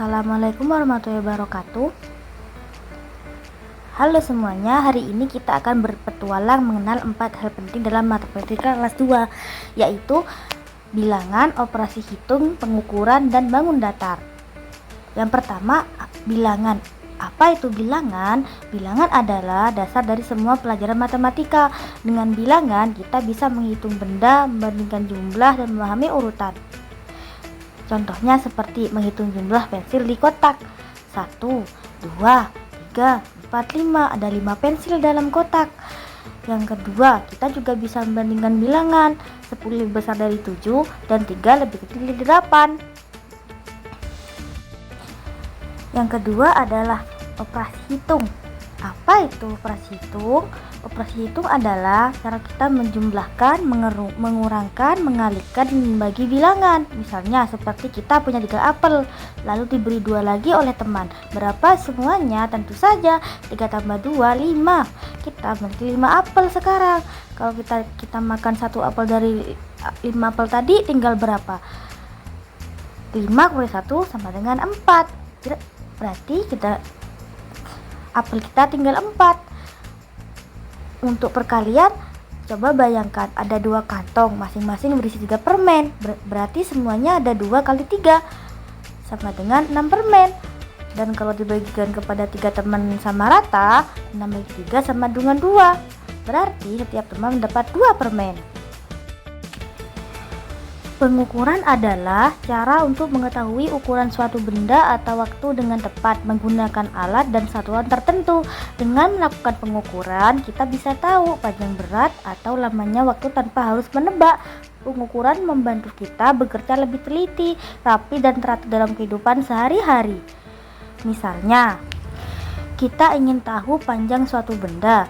Assalamualaikum warahmatullahi wabarakatuh. Halo semuanya, hari ini kita akan berpetualang mengenal 4 hal penting dalam matematika kelas 2, yaitu bilangan, operasi hitung, pengukuran, dan bangun datar. Yang pertama, bilangan. Apa itu bilangan? Bilangan adalah dasar dari semua pelajaran matematika. Dengan bilangan, kita bisa menghitung benda, membandingkan jumlah, dan memahami urutan. Contohnya seperti menghitung jumlah pensil di kotak. 1, 2, 3, 4, 5. Ada 5 pensil dalam kotak. Yang kedua, kita juga bisa membandingkan bilangan. 10 lebih besar dari 7 dan 3 lebih kecil dari 8. Yang kedua adalah operasi hitung. Apa itu operasi hitung? Operasi hitung adalah cara kita menjumlahkan, mengurangkan, mengalihkan, dan membagi bilangan. Misalnya seperti kita punya 3 apel, lalu diberi 2 lagi oleh teman. Berapa semuanya? Tentu saja 3 tambah 2, 5. Kita memiliki 5 apel sekarang. Kalau kita makan 1 apel dari 5 apel tadi, tinggal berapa? 5 kurang 1 sama dengan 4. Berarti apel kita tinggal 4. Untuk perkalian, coba bayangkan ada 2 kantong, masing-masing berisi 3 permen. Berarti semuanya ada 2 kali 3 sama dengan 6 permen. Dan kalau dibagikan kepada 3 teman sama rata, 6 bagi 3 sama dengan 2. Berarti setiap teman mendapat 2 permen. Pengukuran adalah cara untuk mengetahui ukuran suatu benda atau waktu dengan tepat menggunakan alat dan satuan tertentu. Dengan melakukan pengukuran, kita bisa tahu panjang, berat, atau lamanya waktu tanpa harus menebak. Pengukuran membantu kita bekerja lebih teliti, rapi, dan teratur dalam kehidupan sehari-hari. Misalnya, kita ingin tahu panjang suatu benda,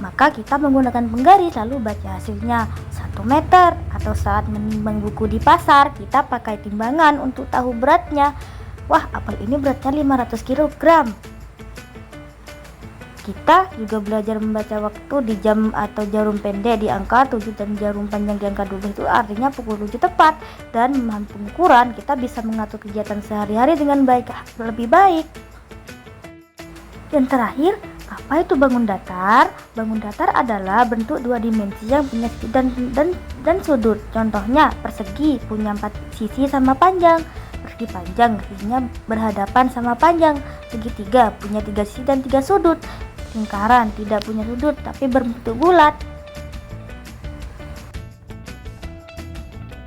maka kita menggunakan penggaris lalu baca hasilnya 1 meter. Atau saat menimbang buku di pasar, kita pakai timbangan untuk tahu beratnya. Wah, apel ini beratnya 500 kg. Kita juga belajar membaca waktu di jam atau jarum pendek di angka 7 dan jarum panjang di angka 12, itu artinya pukul 7 tepat. Dan memahami pengukuran, kita bisa mengatur kegiatan sehari-hari dengan lebih baik. Yang terakhir, apa itu bangun datar? Bangun datar adalah bentuk 2 dimensi yang punya sisi dan sudut. Contohnya, persegi punya 4 sisi sama panjang. Persegi panjang, sisinya berhadapan sama panjang. Segitiga punya 3 sisi dan 3 sudut. Lingkaran tidak punya sudut tapi berbentuk bulat.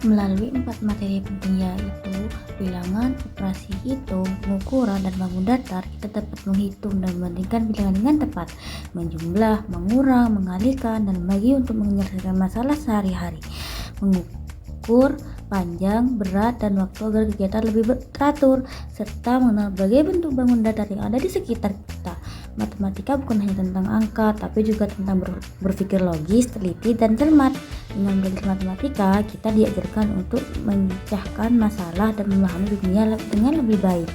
Melalui 4 materi penting yaitu bilangan, operasi hitung, pengukuran, dan bangun datar, kita dapat menghitung dan membandingkan bilangan dengan tepat, menjumlah, mengurang, mengalihkan, dan membagi untuk menyelesaikan masalah sehari-hari, mengukur panjang, berat, dan waktu agar kegiatan lebih teratur, serta mengenal berbagai bentuk bangun datar yang ada di sekitar kita. Matematika bukan hanya tentang angka, tapi juga tentang berpikir logis, teliti, dan cermat. Dengan belajar matematika, kita diajarkan untuk memecahkan masalah dan memahami dunia dengan lebih baik.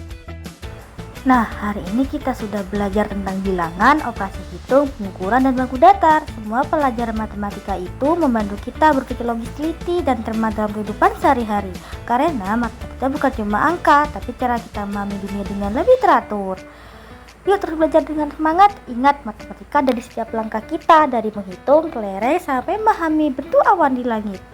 Nah, hari ini kita sudah belajar tentang bilangan, operasi hitung, pengukuran, dan baku datar. Semua pelajaran matematika itu membantu kita berpikir logis, teliti, dan cermat dalam kehidupan sehari-hari. Karena matematika bukan cuma angka, tapi cara kita memahami dunia dengan lebih teratur. Yuk terus belajar dengan semangat. Ingat, matematika dari setiap langkah kita, dari menghitung, kelereng, sampai memahami bentuk awan di langit.